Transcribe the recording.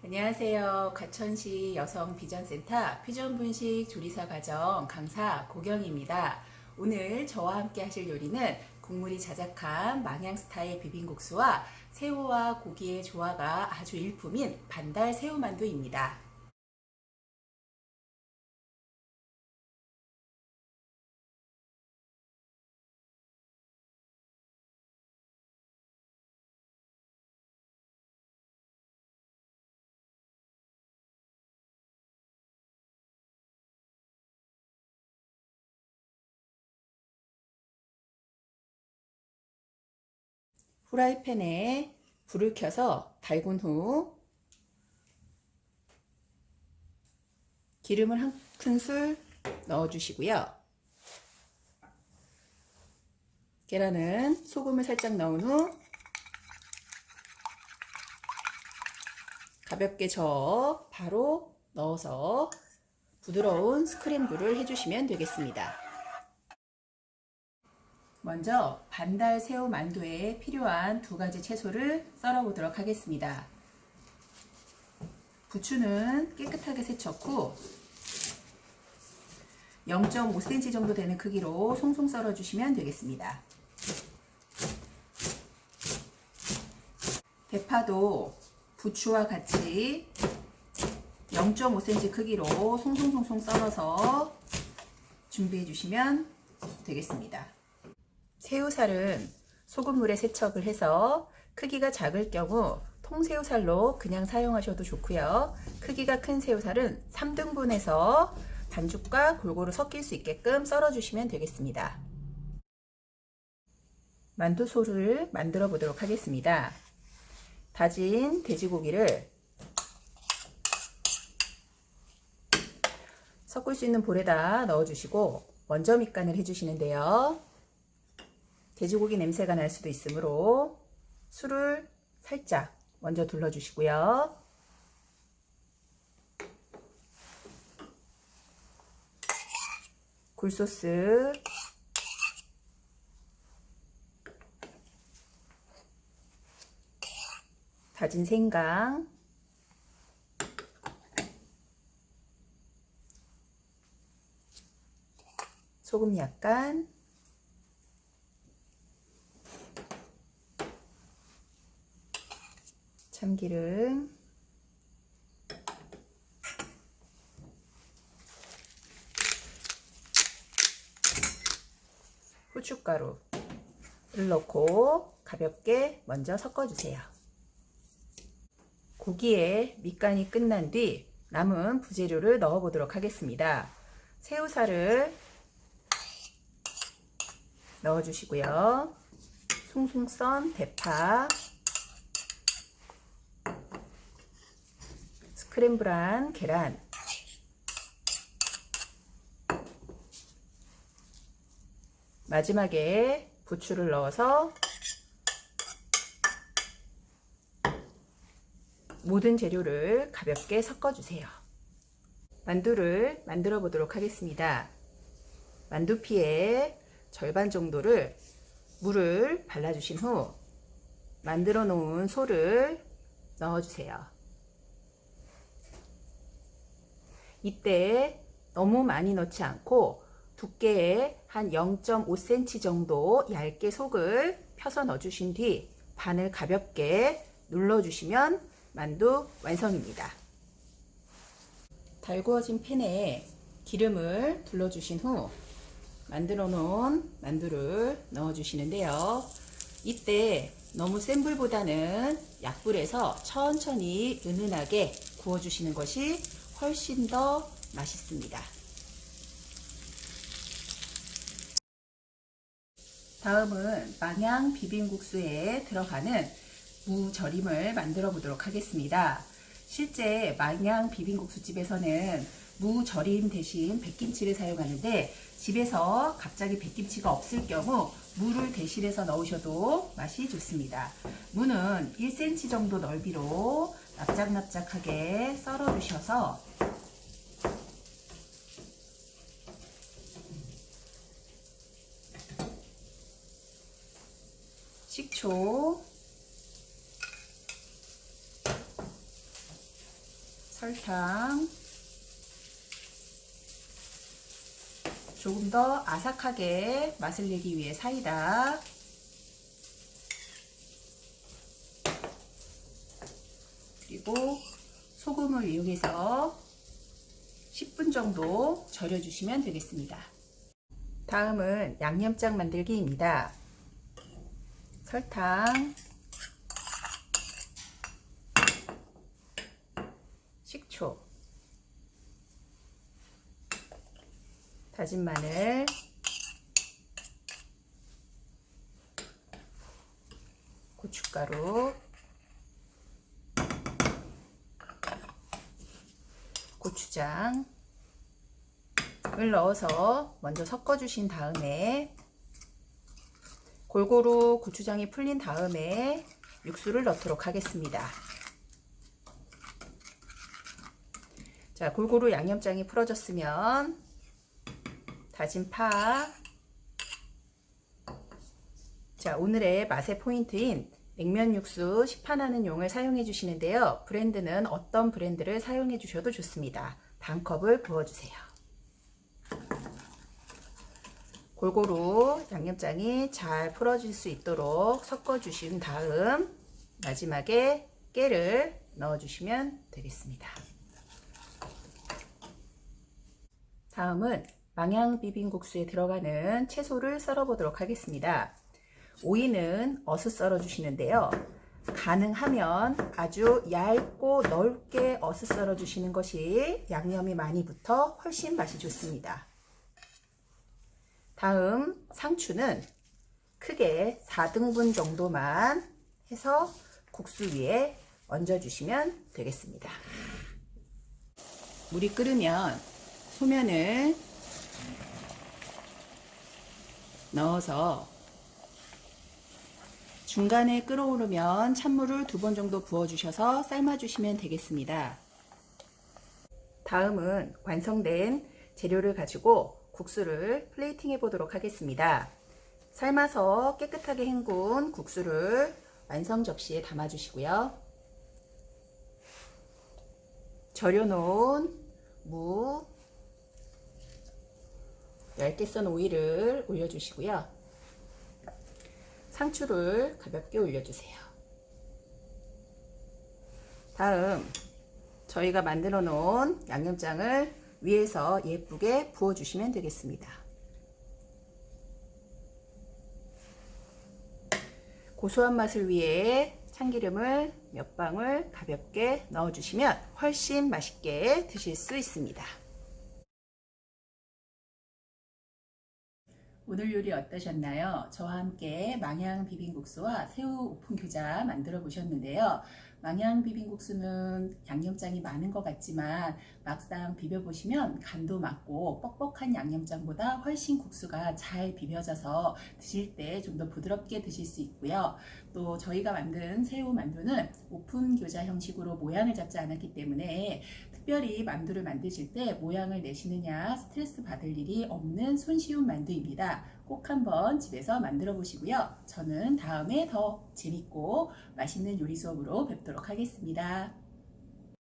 안녕하세요. 가천시 여성비전센터 퓨전분식 조리사 과정 강사 고경입니다. 오늘 저와 함께 하실 요리는 국물이 자작한 망향 스타일 비빔국수와 새우와 고기의 조화가 아주 일품인 반달 새우만두입니다. 후라이팬에 불을 켜서 달군 후 기름을 한 큰술 넣어주시고요. 계란은 소금을 살짝 넣은 후 가볍게 저어 바로 넣어서 부드러운 스크램블을 해주시면 되겠습니다. 먼저 반달 새우 만두에 필요한 두 가지 채소를 썰어 보도록 하겠습니다. 부추는 깨끗하게 세척 후 0.5cm 정도 되는 크기로 송송 썰어 주시면 되겠습니다. 대파도 부추와 같이 0.5cm 크기로 송송송송 썰어서 준비해 주시면 되겠습니다. 새우살은 소금물에 세척을 해서 크기가 작을 경우 통새우살로 그냥 사용하셔도 좋고요. 크기가 큰 새우살은 3등분해서 반죽과 골고루 섞일 수 있게끔 썰어 주시면 되겠습니다. 만두소를 만들어 보도록 하겠습니다. 다진 돼지고기를 섞을 수 있는 볼에다 넣어주시고 먼저 밑간을 해주시는데요. 돼지고기 냄새가 날 수도 있으므로 술을 살짝 먼저 둘러주시고요. 굴소스, 다진 생강, 소금 약간, 참기름, 후춧가루를 넣고 가볍게 먼저 섞어주세요. 고기에 밑간이 끝난 뒤 남은 부재료를 넣어 보도록 하겠습니다. 새우살을 넣어 주시고요. 송송 썬 대파, 스크램블한 계란, 마지막에 부추를 넣어서 모든 재료를 가볍게 섞어주세요. 만두를 만들어 보도록 하겠습니다. 만두피에 절반 정도를 물을 발라주신 후 만들어 놓은 소를 넣어주세요. 이때 너무 많이 넣지 않고 두께에 한 0.5cm 정도 얇게 속을 펴서 넣어주신 뒤 반을 가볍게 눌러주시면 만두 완성입니다. 달구어진 팬에 기름을 둘러주신 후 만들어 놓은 만두를 넣어 주시는데요. 이때 너무 센 불보다는 약불에서 천천히 은은하게 구워 주시는 것이 훨씬 더 맛있습니다. 다음은 망향 비빔국수에 들어가는 무절임을 만들어 보도록 하겠습니다. 실제 망향 비빔국수집에서는 무절임 대신 백김치를 사용하는데 집에서 갑자기 백김치가 없을 경우 무를 대신해서 넣으셔도 맛이 좋습니다. 무는 1cm 정도 넓이로 납작납작하게 썰어 주셔서 식초, 설탕, 조금 더 아삭하게 맛을 내기 위해 사이다, 그리고 소금을 이용해서 10분 정도 절여주시면 되겠습니다. 다음은 양념장 만들기입니다. 설탕, 식초, 다진 마늘, 고춧가루, 고추장을 넣어서 먼저 섞어주신 다음에 골고루 고추장이 풀린 다음에 육수를 넣도록 하겠습니다. 자, 골고루 양념장이 풀어졌으면 다진 파, 자, 오늘의 맛의 포인트인 냉면 육수 시판하는 용을 사용해 주시는데요. 브랜드는 어떤 브랜드를 사용해 주셔도 좋습니다. 반 컵을 부어주세요. 골고루 양념장이 잘 풀어질 수 있도록 섞어 주신 다음 마지막에 깨를 넣어 주시면 되겠습니다. 다음은 망향 비빔국수에 들어가는 채소를 썰어 보도록 하겠습니다. 오이는 어슷 썰어 주시는데요. 가능하면 아주 얇고 넓게 어슷 썰어 주시는 것이 양념이 많이 붙어 훨씬 맛이 좋습니다. 다음 상추는 크게 4등분 정도만 해서 국수 위에 얹어 주시면 되겠습니다. 물이 끓으면 소면을 넣어서 중간에 끓어오르면 찬물을 2번 정도 부어주셔서 삶아주시면 되겠습니다. 다음은 완성된 재료를 가지고 국수를 플레이팅 해보도록 하겠습니다. 삶아서 깨끗하게 헹군 국수를 완성 접시에 담아주시고요. 절여놓은 무, 얇게 썬 오이를 올려주시고요. 상추를 가볍게 올려주세요. 다음 저희가 만들어 놓은 양념장을 위에서 예쁘게 부어주시면 되겠습니다. 고소한 맛을 위해 참기름을 몇 방울 가볍게 넣어주시면 훨씬 맛있게 드실 수 있습니다. 오늘 요리 어떠셨나요? 저와 함께 망향 비빔국수와 새우 오픈 교자 만들어 보셨는데요. 망향 비빔국수는 양념장이 많은 것 같지만 막상 비벼보시면 간도 맞고 뻑뻑한 양념장보다 훨씬 국수가 잘 비벼져서 드실 때 좀 더 부드럽게 드실 수 있고요. 또 저희가 만든 새우 만두는 오픈 교자 형식으로 모양을 잡지 않았기 때문에 특별히 만두를 만드실 때 모양을 내시느냐 스트레스 받을 일이 없는 손쉬운 만두입니다. 꼭 한번 집에서 만들어 보시고요. 저는 다음에 더 재밌고 맛있는 요리 수업으로 뵙도록 하겠습니다.